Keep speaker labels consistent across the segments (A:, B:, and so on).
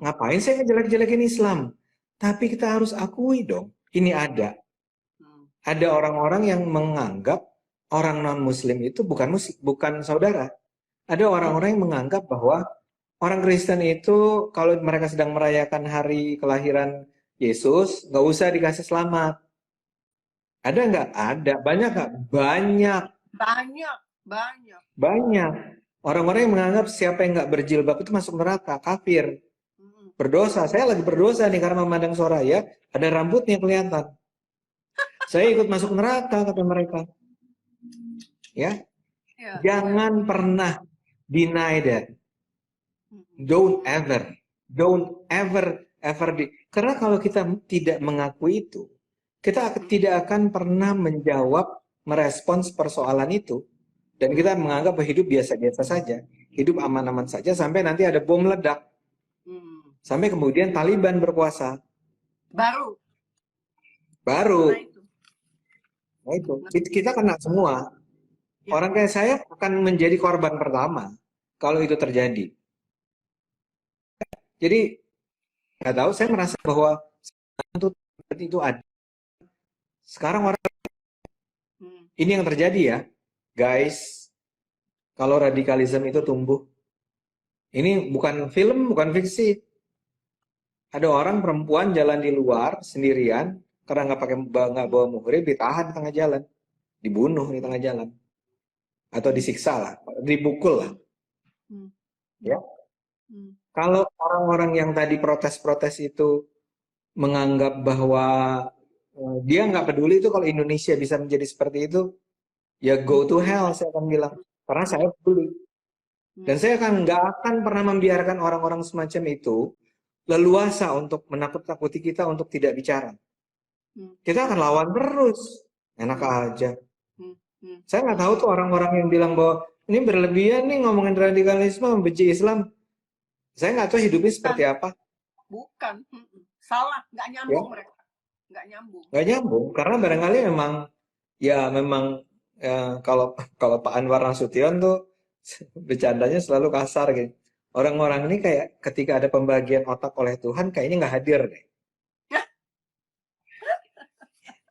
A: Ngapain saya ngejelek-jelekin Islam? Tapi kita harus akui dong, ini ada. Ada orang-orang yang menganggap orang non-Muslim itu bukan saudara. Ada orang-orang yang menganggap bahwa orang Kristen itu kalau mereka sedang merayakan hari kelahiran Yesus, nggak usah dikasih selamat. Ada nggak? Ada. Banyak nggak? Banyak. Banyak. Orang-orang yang menganggap siapa yang nggak berjilbab itu masuk neraka, kafir, berdosa. Saya lagi berdosa nih karena memandang Soraya, ada rambutnya kelihatan. Saya ikut masuk neraka, kata mereka. Ya, jangan pernah deny that. Don't ever karena kalau kita tidak mengakui itu, kita tidak akan pernah menjawab, merespons persoalan itu, dan kita menganggap bahwa hidup biasa-biasa saja, hidup aman-aman saja sampai nanti ada bom meledak, sampai kemudian Taliban berkuasa. Baru. Nah itu kita kena semua. Orang kayak saya akan menjadi korban pertama kalau itu terjadi. Jadi nggak tahu, saya merasa bahwa itu ada. Sekarang orang ini yang terjadi ya, guys. Kalau radikalisme itu tumbuh, ini bukan film, bukan fiksi. Ada orang perempuan jalan di luar sendirian karena nggak bawa muhrim, ditahan di tengah jalan, dibunuh di tengah jalan, atau disiksa lah, dipukul lah. Ya. Kalau orang-orang yang tadi protes-protes itu menganggap bahwa dia nggak peduli itu kalau Indonesia bisa menjadi seperti itu, ya go to hell, saya akan bilang. Karena saya peduli. Dan saya nggak akan pernah membiarkan orang-orang semacam itu leluasa untuk menakut-nakuti kita untuk tidak bicara. Kita akan lawan terus. Enak aja. Saya nggak tahu tuh orang-orang yang bilang bahwa ini berlebihan nih ngomongin radikalisme, membenci Islam. Saya nggak tahu hidupnya seperti apa.
B: Bukan. Salah. Nggak nyambung mereka.
A: Nggak nyambung. Karena barangkali memang kalau Pak Anwar Nasution tuh bercandanya selalu kasar gitu. Orang-orang ini kayak ketika ada pembagian otak oleh Tuhan kayaknya nggak hadir deh.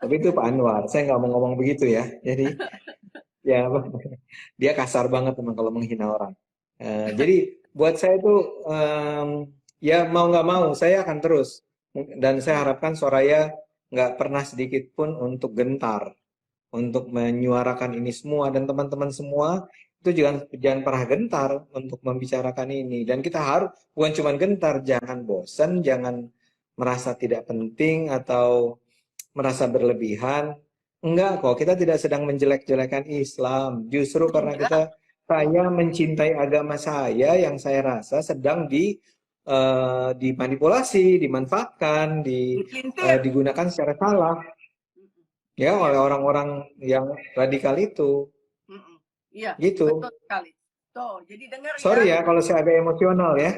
A: Tapi itu Pak Anwar, saya nggak mau ngomong begitu ya. Jadi ya dia kasar banget memang kalau menghina orang. Jadi buat saya itu ya mau nggak mau saya akan terus, dan saya harapkan Soraya nggak pernah sedikit pun untuk gentar untuk menyuarakan ini semua, dan teman-teman semua itu jangan pernah gentar untuk membicarakan ini. Dan kita harus bukan cuma gentar, jangan bosan, jangan merasa tidak penting atau merasa berlebihan. Enggak kok, kita tidak sedang menjelek-jelekan Islam. Justru karena saya mencintai agama saya yang saya rasa sedang dimanipulasi, dimanfaatkan, digunakan secara salah. Ya, oleh orang-orang yang radikal itu.
B: Iya,
A: gitu.
B: Betul sekali. Tuh, jadi dengar
A: Sorry ya kalau saya agak emosional ya.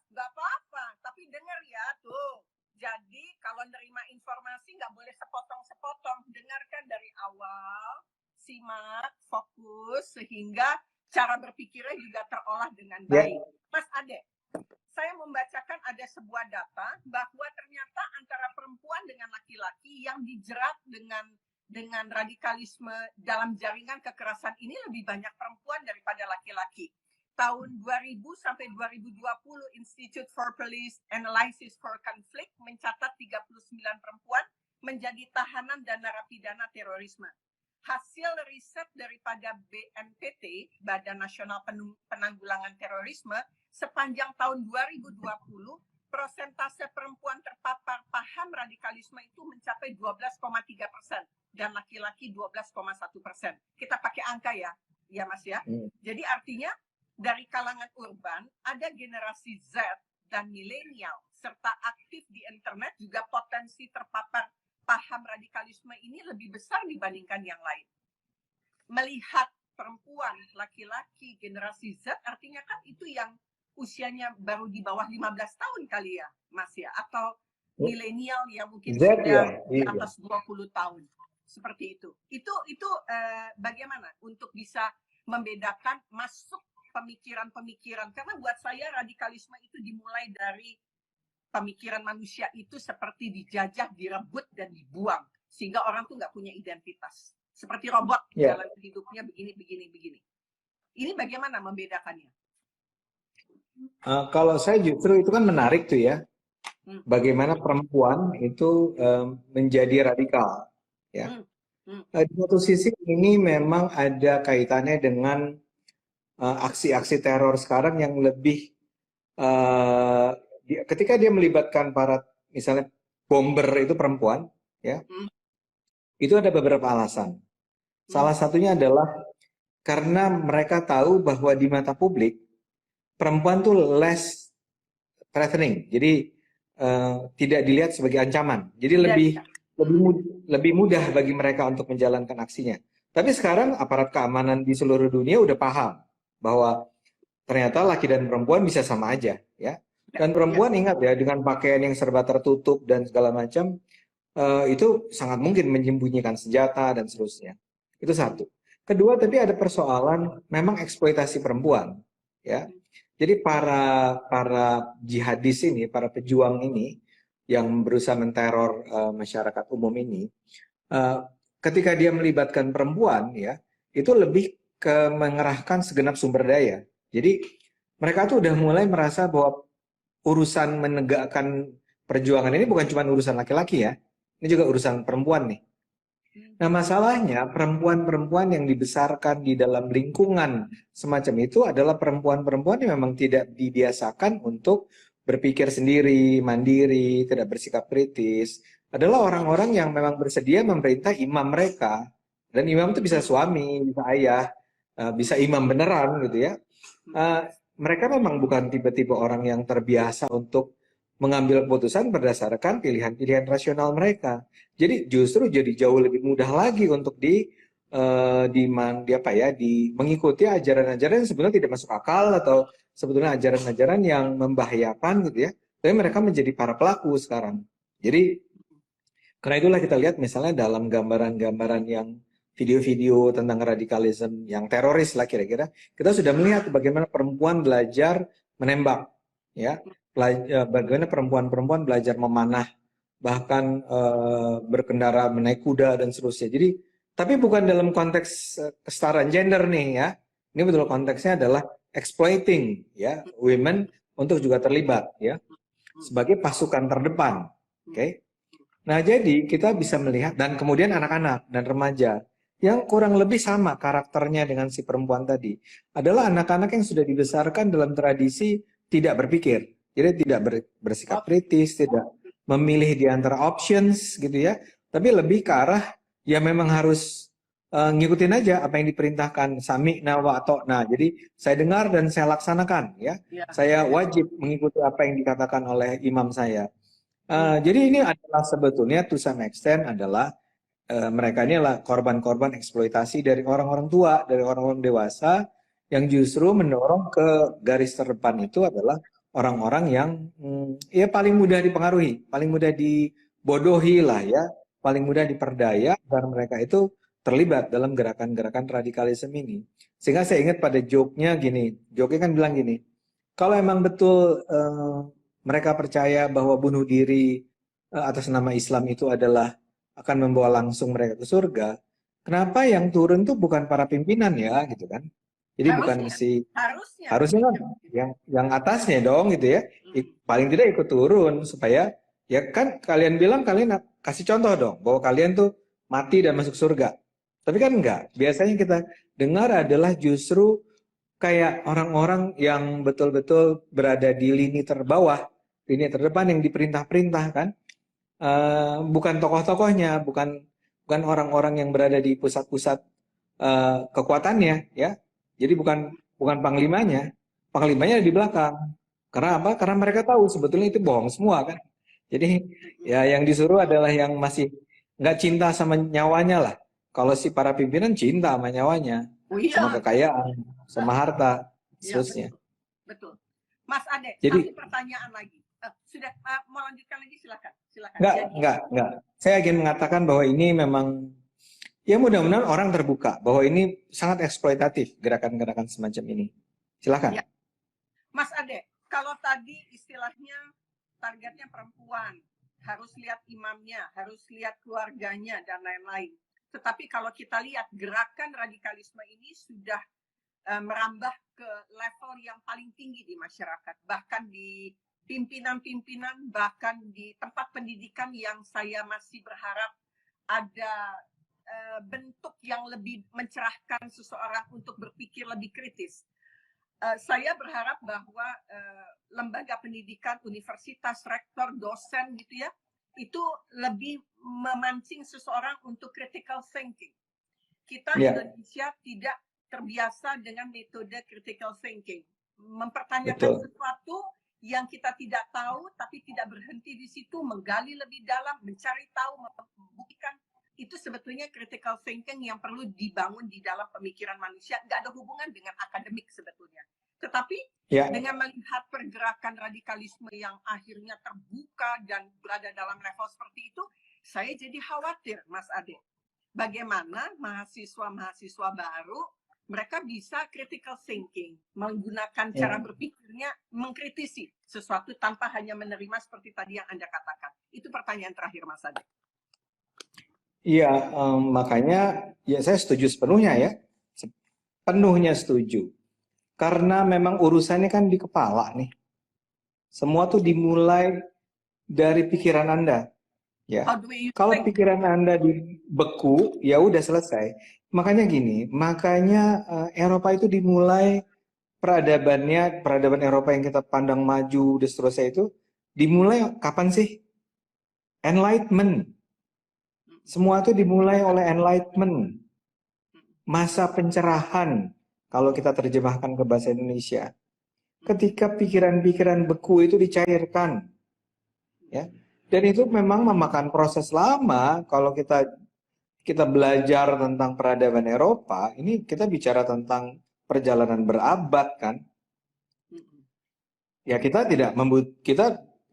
B: Nggak apa-apa, tapi dengar ya tuh. Jadi kalau nerima informasi nggak boleh sepotong-sepotong. Dengarkan dari awal, simak, fokus, sehingga cara berpikirnya juga terolah dengan baik. Mas Ade, saya membacakan ada sebuah data bahwa ternyata antara perempuan dengan laki-laki yang dijerat dengan radikalisme dalam jaringan kekerasan ini lebih banyak perempuan daripada laki-laki. Tahun 2000 sampai 2020 Institute for Police Analysis for Conflict mencatat 39 perempuan menjadi tahanan dan narapidana terorisme. Hasil riset daripada BNPT, Badan Nasional Penanggulangan Terorisme, sepanjang tahun 2020, persentase perempuan terpapar paham radikalisme itu mencapai 12,3% dan laki-laki 12,1%. Kita pakai angka ya Mas ya. Jadi artinya dari kalangan urban ada generasi Z dan milenial serta aktif di internet juga potensi terpapar paham radikalisme ini lebih besar dibandingkan yang lain. Melihat perempuan, laki-laki, generasi Z artinya kan itu yang usianya baru di bawah 15 tahun kali ya, Mas ya, atau milenial yang mungkin sudah di atas 20 tahun. Seperti itu. Itu bagaimana untuk bisa membedakan masuk pemikiran-pemikiran. Karena buat saya radikalisme itu dimulai dari pemikiran manusia itu seperti dijajah, direbut, dan dibuang. Sehingga orang tuh nggak punya identitas. Seperti robot, jalan hidupnya begini. Ini bagaimana membedakannya?
A: Kalau saya justru itu kan menarik tuh ya. Bagaimana perempuan itu menjadi radikal. Ya. Di satu sisi ini memang ada kaitannya dengan aksi-aksi teror sekarang yang lebih ketika dia melibatkan para misalnya bomber itu perempuan, ya, itu ada beberapa alasan. Salah satunya adalah karena mereka tahu bahwa di mata publik perempuan tuh less threatening, jadi tidak dilihat sebagai ancaman, jadi lebih mudah bagi mereka untuk menjalankan aksinya. Tapi sekarang aparat keamanan di seluruh dunia udah paham bahwa ternyata laki dan perempuan bisa sama aja, ya. Dan perempuan ingat ya, dengan pakaian yang serba tertutup dan segala macam, itu sangat mungkin menyembunyikan senjata dan seterusnya. Itu satu. Kedua, tapi ada persoalan memang eksploitasi perempuan, ya. Jadi para jihadis ini, para pejuang ini yang berusaha menteror masyarakat umum ini, ketika dia melibatkan perempuan, ya, itu lebih ke mengerahkan segenap sumber daya. Jadi mereka tuh udah mulai merasa bahwa urusan menegakkan perjuangan ini bukan cuma urusan laki-laki ya, ini juga urusan perempuan nih. Nah masalahnya perempuan-perempuan yang dibesarkan di dalam lingkungan semacam itu adalah perempuan-perempuan yang memang tidak dibiasakan untuk berpikir sendiri, mandiri, tidak bersikap kritis. Adalah orang-orang yang memang bersedia memerintah imam mereka. Dan imam itu bisa suami, bisa ayah, bisa imam beneran gitu ya. Mereka memang bukan tipe-tipe orang yang terbiasa untuk mengambil keputusan berdasarkan pilihan-pilihan rasional mereka. Jadi justru jadi jauh lebih mudah lagi untuk mengikuti ajaran-ajaran yang sebenarnya tidak masuk akal atau sebetulnya ajaran-ajaran yang membahayakan gitu ya. Tapi mereka menjadi para pelaku sekarang. Jadi karena itulah kita lihat misalnya dalam gambaran-gambaran yang video-video tentang radikalisme yang teroris lah kira-kira, kita sudah melihat bagaimana perempuan belajar menembak, ya, bagaimana perempuan-perempuan belajar memanah, bahkan berkendara menaik kuda dan seterusnya. Jadi, tapi bukan dalam konteks kesetaraan gender nih ya. Ini betul konteksnya adalah exploiting ya women untuk juga terlibat ya sebagai pasukan terdepan, oke? Nah, jadi kita bisa melihat dan kemudian anak-anak dan remaja yang kurang lebih sama karakternya dengan si perempuan tadi adalah anak-anak yang sudah dibesarkan dalam tradisi tidak berpikir. Jadi tidak bersikap kritis, tidak memilih di antara options gitu ya, tapi lebih ke arah ya memang harus ngikutin aja apa yang diperintahkan, sami'na wa ata'na. Jadi saya dengar dan saya laksanakan ya. Saya wajib mengikuti apa yang dikatakan oleh imam saya. Jadi ini adalah sebetulnya to some extent adalah mereka ini adalah korban-korban eksploitasi dari orang-orang tua, dari orang-orang dewasa yang justru mendorong ke garis terdepan itu adalah orang-orang yang ya paling mudah dipengaruhi, paling mudah dibodohi lah ya, paling mudah diperdaya agar mereka itu terlibat dalam gerakan-gerakan radikalisme ini. Sehingga saya ingat pada joke-nya gini, joke-nya kan bilang gini, kalau emang betul mereka percaya bahwa bunuh diri atas nama Islam itu adalah akan membawa langsung mereka ke surga, kenapa yang turun tuh bukan para pimpinan ya gitu kan? Jadi bukan harusnya kan yang atasnya dong gitu ya. Paling tidak ikut turun supaya ya kan kalian bilang kalian kasih contoh dong bahwa kalian tuh mati dan masuk surga. Tapi kan enggak. Biasanya kita dengar adalah justru kayak orang-orang yang betul-betul berada di lini terbawah, lini terdepan yang diperintah-perintah kan. Bukan tokoh-tokohnya, bukan orang-orang yang berada di pusat-pusat kekuatannya, ya. Jadi bukan panglimanya, panglimanya di belakang. Karena apa? Karena mereka tahu sebetulnya itu bohong semua kan. Jadi ya yang disuruh adalah yang masih nggak cinta sama nyawanya lah. Kalau si para pimpinan cinta sama nyawanya, sama kekayaan, sama harta, seterusnya.
B: Betul. Mas Ade,
A: jadi
B: pertanyaan lagi. Sudah mau lanjutkan lagi silakan.
A: Enggak. Saya ingin mengatakan bahwa ini memang ya mudah-mudahan orang terbuka bahwa ini sangat eksploitatif gerakan-gerakan semacam ini. Silakan.
B: Ya. Mas Ade, kalau tadi istilahnya targetnya perempuan, harus lihat imamnya, harus lihat keluarganya, dan lain-lain. Tetapi kalau kita lihat gerakan radikalisme ini sudah merambah ke level yang paling tinggi di masyarakat, bahkan di pimpinan-pimpinan, bahkan di tempat pendidikan yang saya masih berharap ada bentuk yang lebih mencerahkan seseorang untuk berpikir lebih kritis. Saya berharap bahwa lembaga pendidikan, universitas, rektor, dosen gitu ya, itu lebih memancing seseorang untuk critical thinking. Kita Indonesia tidak terbiasa dengan metode critical thinking, mempertanyakan sesuatu yang kita tidak tahu, tapi tidak berhenti di situ, menggali lebih dalam, mencari tahu, membuktikan. Itu sebetulnya critical thinking yang perlu dibangun di dalam pemikiran manusia, nggak ada hubungan dengan akademik sebetulnya. Tetapi dengan melihat pergerakan radikalisme yang akhirnya terbuka dan berada dalam level seperti itu, saya jadi khawatir, Mas Ade. Bagaimana mahasiswa-mahasiswa baru, mereka bisa critical thinking, menggunakan cara berpikirnya, mengkritisi sesuatu tanpa hanya menerima seperti tadi yang Anda katakan. Itu pertanyaan terakhir, Mas Ade.
A: Iya, makanya ya saya setuju sepenuhnya ya, sepenuhnya setuju. Karena memang urusannya kan di kepala nih. Semua tuh dimulai dari pikiran Anda. Ya, kalau pikiran Anda dibeku, ya udah selesai. Makanya gini, makanya Eropa itu dimulai peradaban Eropa yang kita pandang maju dan seterusnya itu dimulai kapan sih? Enlightenment. Semua itu dimulai oleh Enlightenment. Masa pencerahan, kalau kita terjemahkan ke bahasa Indonesia. Ketika pikiran-pikiran beku itu dicairkan. Ya. Dan itu memang memakan proses lama. Kalau kita belajar tentang peradaban Eropa, ini kita bicara tentang perjalanan berabad kan. Ya kita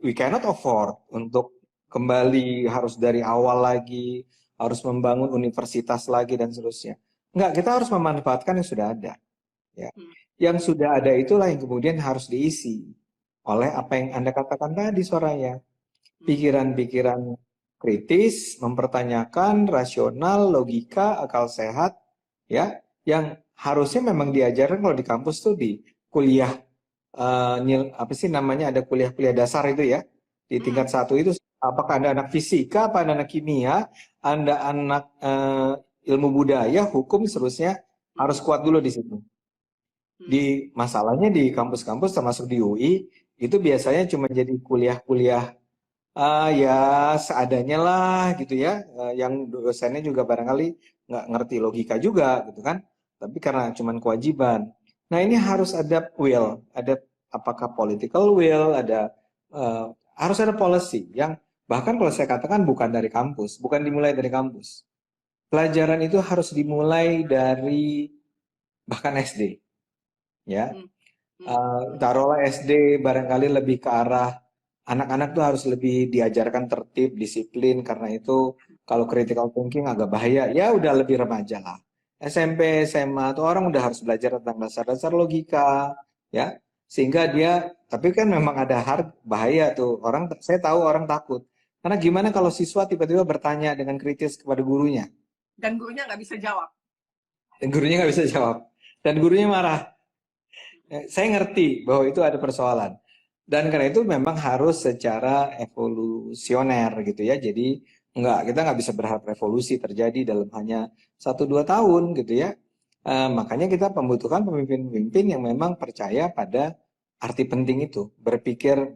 A: we cannot afford untuk kembali harus dari awal lagi, harus membangun universitas lagi dan seterusnya. Enggak, kita harus memanfaatkan yang sudah ada. Ya. Yang sudah ada itulah yang kemudian harus diisi oleh apa yang Anda katakan tadi suaranya. Pikiran-pikiran kritis, mempertanyakan, rasional, logika, akal sehat, ya, yang harusnya memang diajarkan kalau di kampus tuh di kuliah apa sih namanya, ada kuliah-kuliah dasar itu ya, di tingkat 1 itu apakah Anda anak fisika, apa Anda anak kimia, Anda anak ilmu budaya, hukum, seterusnya harus kuat dulu di situ. Di masalahnya di kampus-kampus termasuk di UI itu biasanya cuma jadi kuliah-kuliah ya seadanya lah gitu ya, yang dosennya juga barangkali nggak ngerti logika juga gitu kan, tapi karena cuman kewajiban. Nah ini harus ada will, ada apakah political will, ada harus ada policy yang bahkan kalau saya katakan bukan dari kampus, bukan dimulai dari kampus. Pelajaran itu harus dimulai dari bahkan SD, ya. Taruhlah SD barangkali lebih ke arah anak-anak tuh harus lebih diajarkan tertib, disiplin, karena itu kalau critical thinking agak bahaya, ya udah lebih remaja lah. SMP, SMA tuh orang udah harus belajar tentang dasar-dasar logika, ya. Sehingga dia, tapi kan memang ada bahaya tuh. Saya tahu orang takut. Karena gimana kalau siswa tiba-tiba bertanya dengan kritis kepada gurunya?
B: Dan gurunya nggak bisa jawab.
A: Dan gurunya nggak bisa jawab. Dan gurunya marah. Saya ngerti bahwa itu ada persoalan. Dan karena itu memang harus secara evolusioner gitu ya. Jadi kita nggak bisa berharap revolusi terjadi dalam hanya 1-2 tahun gitu ya. Makanya kita membutuhkan pemimpin-pemimpin yang memang percaya pada arti penting itu. Berpikir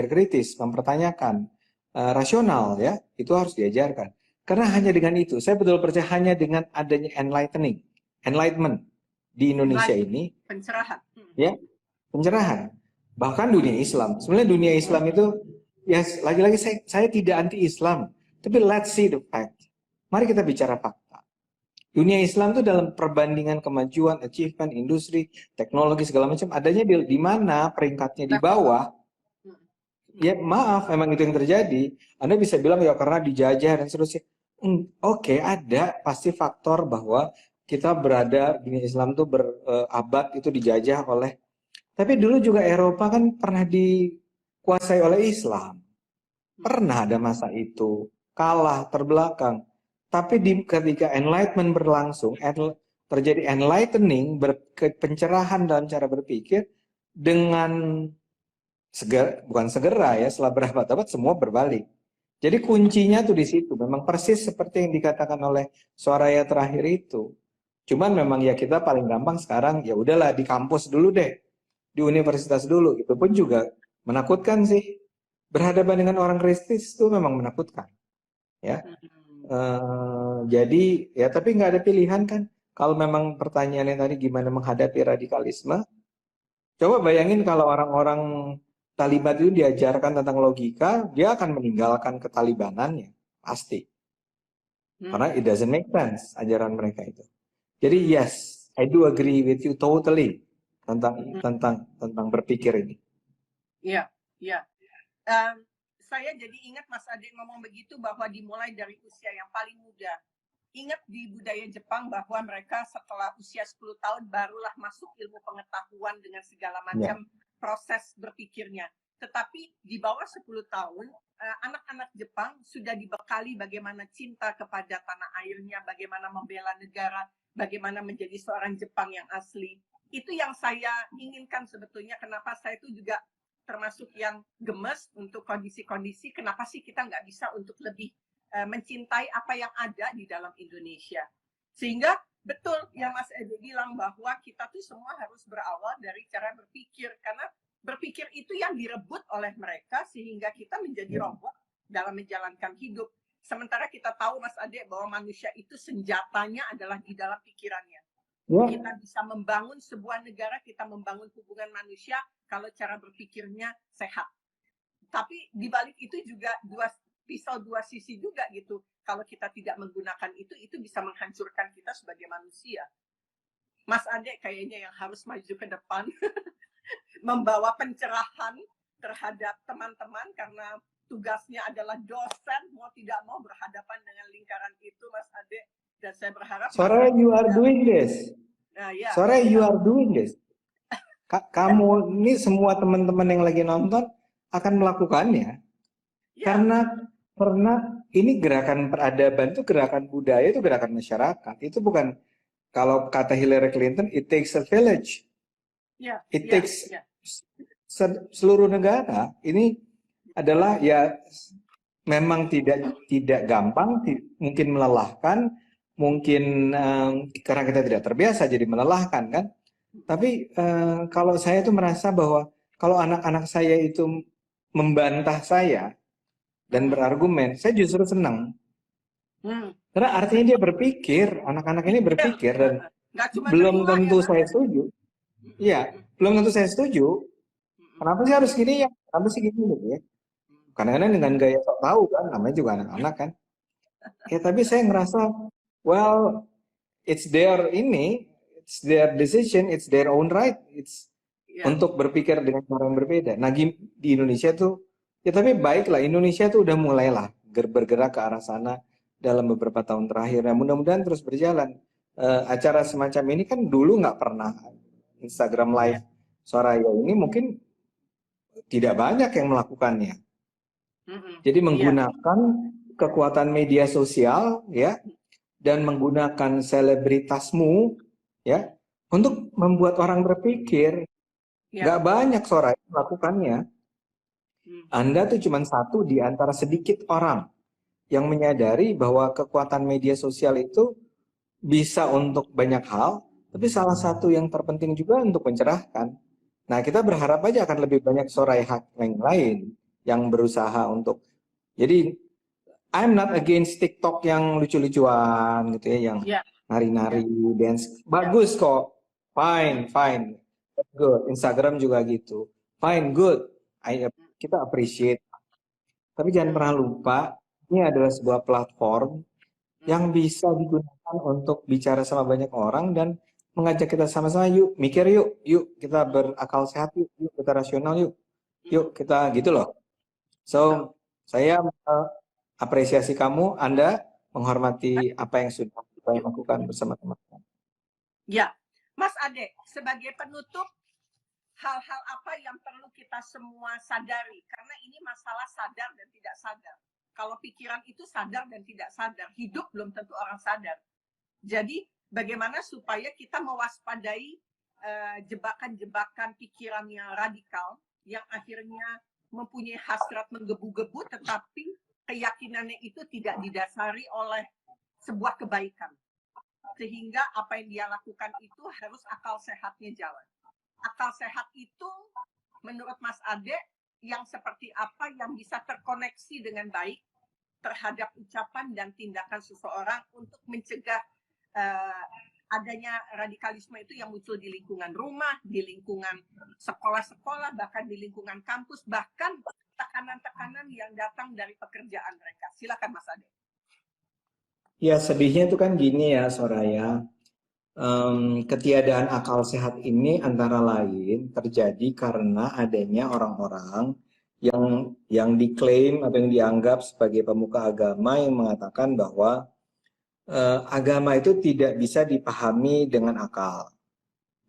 A: kritis, mempertanyakan, rasional ya. Itu harus diajarkan. Karena hanya dengan itu, saya betul percaya hanya dengan adanya enlightenment di Indonesia ini.
B: Pencerahan.
A: Ya, pencerahan. Bahkan dunia Islam. Sebenarnya dunia Islam itu, ya lagi-lagi saya tidak anti-Islam. Tapi let's see the fact. Mari kita bicara fakta. Dunia Islam itu dalam perbandingan kemajuan, achievement, industri, teknologi, segala macam, adanya di mana peringkatnya di bawah. Ya maaf, emang itu yang terjadi. Anda bisa bilang ya karena dijajah dan seterusnya. Oke, ada pasti faktor bahwa kita berada, dunia Islam itu berabad itu dijajah oleh Tapi dulu juga Eropa kan pernah dikuasai oleh Islam. Pernah ada masa itu. Kalah, terbelakang. Tapi ketika enlightenment berlangsung, terjadi enlightening, pencerahan dalam cara berpikir, dengan bukan segera ya, setelah berapa tahun semua berbalik. Jadi kuncinya tuh di situ. Memang persis seperti yang dikatakan oleh Soraya terakhir itu. Cuman memang ya kita paling gampang sekarang ya udahlah di kampus dulu deh, di universitas dulu. Itu pun juga menakutkan sih. Berhadapan dengan orang Kristus itu memang menakutkan, ya. Jadi ya tapi nggak ada pilihan kan. Kalau memang pertanyaannya tadi gimana menghadapi radikalisme, coba bayangin kalau orang-orang Taliban itu diajarkan tentang logika, dia akan meninggalkan ketalibanannya pasti. Karena it doesn't make sense ajaran mereka itu. Jadi yes, I do agree with you totally tentang berpikir ini.
B: Iya, iya. Saya jadi ingat Mas Ade ngomong begitu bahwa dimulai dari usia yang paling muda. Ingat di budaya Jepang bahwa mereka setelah usia 10 tahun barulah masuk ilmu pengetahuan dengan segala macam proses berpikirnya. Tetapi di bawah 10 tahun, anak-anak Jepang sudah dibekali bagaimana cinta kepada tanah airnya, bagaimana membela negara, bagaimana menjadi seorang Jepang yang asli. Itu yang saya inginkan sebetulnya, kenapa saya itu juga termasuk yang gemes untuk kondisi-kondisi, kenapa sih kita nggak bisa untuk lebih mencintai apa yang ada di dalam Indonesia. Sehingga betul yang Mas Ede bilang bahwa kita tuh semua harus berawal dari cara berpikir, karena berpikir itu yang direbut oleh mereka sehingga kita menjadi robot dalam menjalankan hidup. Sementara kita tahu Mas Ade bahwa manusia itu senjatanya adalah di dalam pikirannya. Kita bisa membangun sebuah negara, kita membangun hubungan manusia kalau cara berpikirnya sehat. Tapi di balik itu juga pisau dua sisi juga gitu. Kalau kita tidak menggunakan itu bisa menghancurkan kita sebagai manusia. Mas Ade kayaknya yang harus maju ke depan, membawa pencerahan terhadap teman-teman karena tugasnya adalah dosen, mau tidak mau berhadapan dengan lingkaran itu, Mas Ade. Dan saya berharap
A: Soraya, you are doing this. Soraya, you are doing this. Kamu ini semua teman-teman yang lagi nonton akan melakukannya. Karena ini gerakan peradaban itu gerakan budaya, itu gerakan masyarakat. Itu bukan, kalau kata Hillary Clinton, it takes a village. It takes seluruh negara. Ini adalah ya memang tidak gampang, mungkin melelahkan, mungkin karena kita tidak terbiasa jadi melelahkan kan. Tapi kalau saya tuh merasa bahwa kalau anak-anak saya itu membantah saya dan berargumen, saya justru senang. Karena artinya dia berpikir, anak-anak ini berpikir, dan belum tentu saya setuju. Iya, belum tentu saya setuju. Kenapa sih harus gini ya? Kenapa sih gini gitu ya? Kadang-kadang dengan gaya sok tahu kan, namanya juga anak-anak kan. Ya tapi saya ngerasa, well, it's their decision, it's their own right. It's untuk berpikir dengan cara yang berbeda. Nah di Indonesia tuh, ya tapi baiklah, Indonesia tuh udah mulailah bergerak ke arah sana dalam beberapa tahun terakhir. Nah mudah-mudahan terus berjalan. Acara semacam ini kan dulu nggak pernah. Instagram Live Soraya ini mungkin tidak banyak yang melakukannya. Jadi menggunakan kekuatan media sosial ya, dan menggunakan selebritasmu ya untuk membuat orang berpikir. Nggak banyak Soraya melakukannya. Anda tuh cuma satu di antara sedikit orang yang menyadari bahwa kekuatan media sosial itu bisa untuk banyak hal, tapi salah satu yang terpenting juga untuk mencerahkan. Nah, kita berharap aja akan lebih banyak Soraya yang lain yang berusaha untuk. Jadi, I'm not against TikTok yang lucu-lucuan gitu ya, yang nari-nari, dance. Bagus kok. Fine. Good. Instagram juga gitu. Fine, good. Kita appreciate. Tapi jangan pernah lupa, ini adalah sebuah platform yang bisa digunakan untuk bicara sama banyak orang dan mengajak kita sama-sama, yuk mikir yuk kita berakal sehat yuk kita rasional yuk kita gitu loh. So saya apresiasi kamu, Anda menghormati apa yang sudah kita lakukan bersama teman-teman.
B: Ya, Mas Ade, sebagai penutup hal-hal apa yang perlu kita semua sadari, karena ini masalah sadar dan tidak sadar. Kalau pikiran itu sadar dan tidak sadar, hidup belum tentu orang sadar. Jadi bagaimana supaya kita mewaspadai jebakan-jebakan pikiran yang radikal yang akhirnya mempunyai hasrat menggebu-gebu, tetapi keyakinannya itu tidak didasari oleh sebuah kebaikan. Sehingga apa yang dia lakukan itu harus akal sehatnya jalan. Akal sehat itu menurut Mas Ade yang seperti apa yang bisa terkoneksi dengan baik terhadap ucapan dan tindakan seseorang untuk mencegah adanya radikalisme itu yang muncul di lingkungan rumah, di lingkungan sekolah-sekolah, bahkan di lingkungan kampus, bahkan tekanan-tekanan yang datang dari pekerjaan mereka. Silakan Mas Ade.
A: Ya, sedihnya itu kan gini ya, Soraya. Ketiadaan akal sehat ini antara lain terjadi karena adanya orang-orang yang diklaim atau yang dianggap sebagai pemuka agama yang mengatakan bahwa agama itu tidak bisa dipahami dengan akal.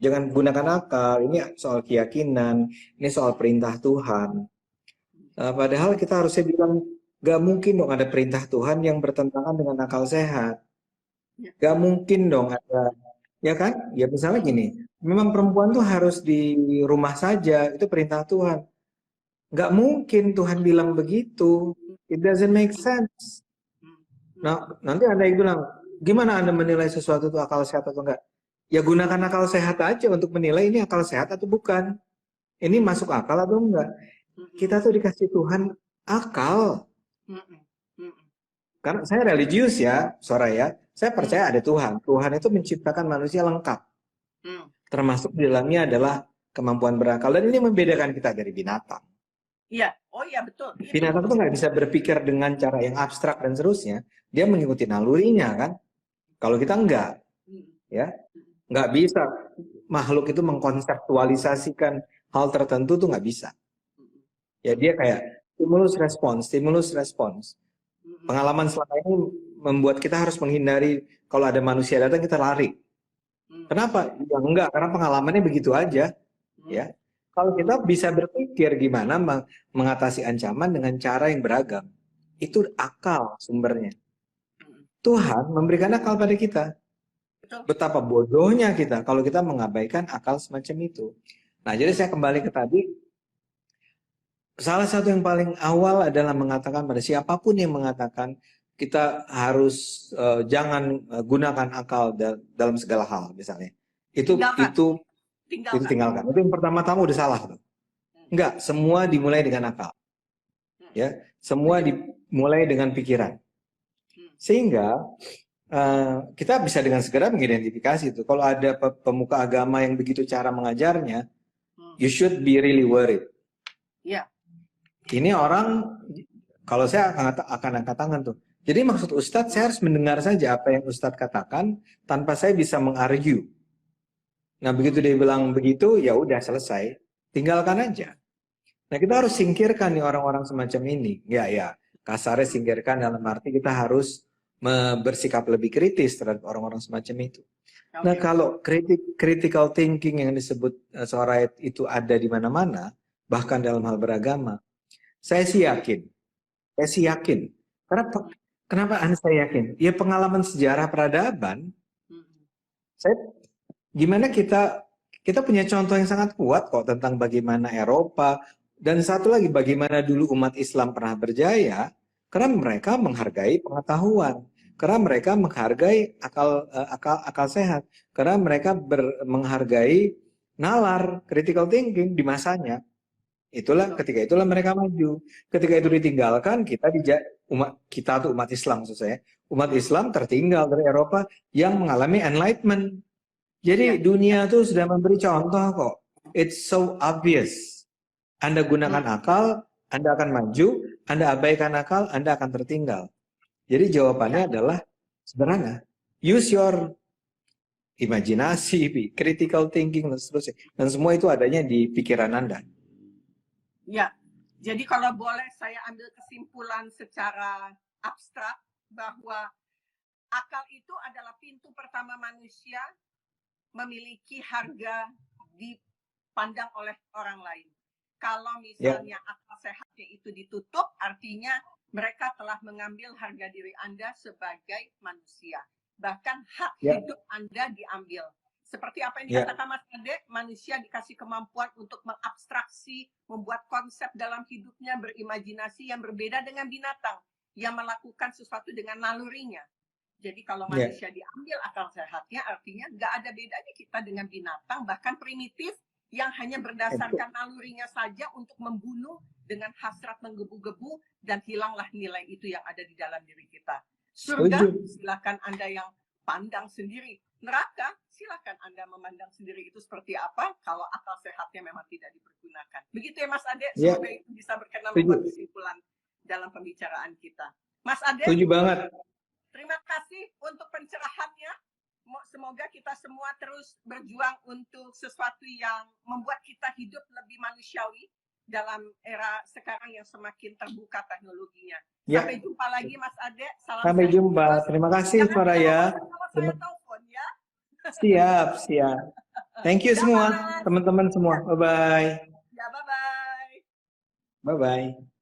A: Jangan gunakan akal, ini soal keyakinan, ini soal perintah Tuhan. Padahal kita harusnya bilang, gak mungkin dong ada perintah Tuhan yang bertentangan dengan akal sehat. Gak mungkin dong ada, ya kan? Ya misalnya gini, memang perempuan tuh harus di rumah saja, itu perintah Tuhan. Gak mungkin Tuhan bilang begitu. It doesn't make sense. Nah, nanti ada yang bilang, gimana Anda menilai sesuatu itu akal sehat atau enggak? Ya gunakan akal sehat aja untuk menilai ini akal sehat atau bukan. Ini masuk akal atau enggak? Kita tuh dikasih Tuhan akal. Karena saya religius ya, Soraya. Saya percaya ada Tuhan. Tuhan itu menciptakan manusia lengkap. Termasuk di dalamnya adalah kemampuan berakal. Dan ini membedakan kita dari binatang.
B: Iya, oh iya betul.
A: Binatang itu nggak bisa berpikir dengan cara yang abstrak dan seterusnya. Dia mengikuti nalurinya kan. Kalau kita enggak, ya nggak bisa. Makhluk itu mengkonseptualisasikan hal tertentu tuh nggak bisa. Ya dia kayak stimulus respons. Pengalaman selama ini membuat kita harus menghindari kalau ada manusia datang kita lari. Kenapa? Ya enggak, karena pengalamannya begitu aja. Ya, kalau kita bisa berpikir gimana mengatasi ancaman dengan cara yang beragam, itu akal sumbernya. Tuhan memberikan akal pada kita. Betapa bodohnya kita kalau kita mengabaikan akal semacam itu. Nah, jadi saya kembali ke tadi. Salah satu yang paling awal adalah mengatakan pada siapapun yang mengatakan kita harus jangan gunakan akal dalam segala hal, misalnya. Itu tinggalkan. Itu yang pertama-tama udah salah tuh. Enggak, semua dimulai dengan akal. Ya, semua dimulai dengan pikiran. Sehingga kita bisa dengan segera mengidentifikasi itu. Kalau ada pemuka agama yang begitu cara mengajarnya, you should be really worried.
B: Ya.
A: Ini orang, kalau saya akan angkat tangan tuh. Jadi maksud Ustadz, saya harus mendengar saja apa yang Ustadz katakan tanpa saya bisa mengargue. Nah begitu dia bilang begitu, ya udah selesai, tinggalkan aja. Nah kita harus singkirkan nih orang-orang semacam ini. Ya, kasarnya singkirkan dalam arti kita harus bersikap lebih kritis terhadap orang-orang semacam itu. Nah kalau critical thinking yang disebut Soraya itu ada di mana-mana, bahkan dalam hal beragama, saya sih yakin. Kenapa saya yakin? Ya pengalaman sejarah peradaban. Gimana kita punya contoh yang sangat kuat kok tentang bagaimana Eropa dan satu lagi bagaimana dulu umat Islam pernah berjaya karena mereka menghargai pengetahuan, karena mereka menghargai akal sehat, karena mereka menghargai nalar critical thinking di masanya. Ketika itulah mereka maju. Ketika itu ditinggalkan, kita tuh umat Islam maksud saya. Umat Islam tertinggal dari Eropa yang mengalami enlightenment. Jadi dunia tuh sudah memberi contoh kok. It's so obvious. Anda gunakan akal, Anda akan maju. Anda abaikan akal, Anda akan tertinggal. Jadi jawabannya adalah sederhana. Use your imajinasi, critical thinking, dan seterusnya. Dan semua itu adanya di pikiran Anda.
B: Ya, jadi kalau boleh saya ambil kesimpulan secara abstrak bahwa akal itu adalah pintu pertama manusia memiliki harga di dipandang oleh orang lain. Kalau misalnya akal sehatnya itu ditutup, artinya mereka telah mengambil harga diri Anda sebagai manusia. Bahkan hak hidup Anda diambil. Seperti apa yang dikatakan Mas Ade, manusia dikasih kemampuan untuk mengabstraksi, membuat konsep dalam hidupnya, berimajinasi yang berbeda dengan binatang yang melakukan sesuatu dengan nalurinya. Jadi kalau manusia diambil akal sehatnya, artinya nggak ada bedanya kita dengan binatang, bahkan primitif, yang hanya berdasarkan nalurinya saja untuk membunuh dengan hasrat menggebu-gebu, dan hilanglah nilai itu yang ada di dalam diri kita. Surga, silakan Anda yang pandang sendiri. Neraka, silakan Anda memandang sendiri itu seperti apa kalau akal sehatnya memang tidak dipergunakan. Begitu ya Mas Ade, semoga itu bisa berkenan membuat kesimpulan dalam pembicaraan kita. Mas Ade,
A: setuju banget.
B: Terima kasih untuk pencerahannya. Semoga kita semua terus berjuang untuk sesuatu yang membuat kita hidup lebih manusiawi dalam era sekarang yang semakin terbuka teknologinya. Sampai jumpa lagi Mas Ade. Salam
A: Sampai jumpa.
B: Terus.
A: Terima kasih Faraya.
B: Kalau saya telepon ya.
A: Siap. Thank you semua, teman-teman semua. Bye-bye.
B: Ya, bye-bye.
A: Bye-bye.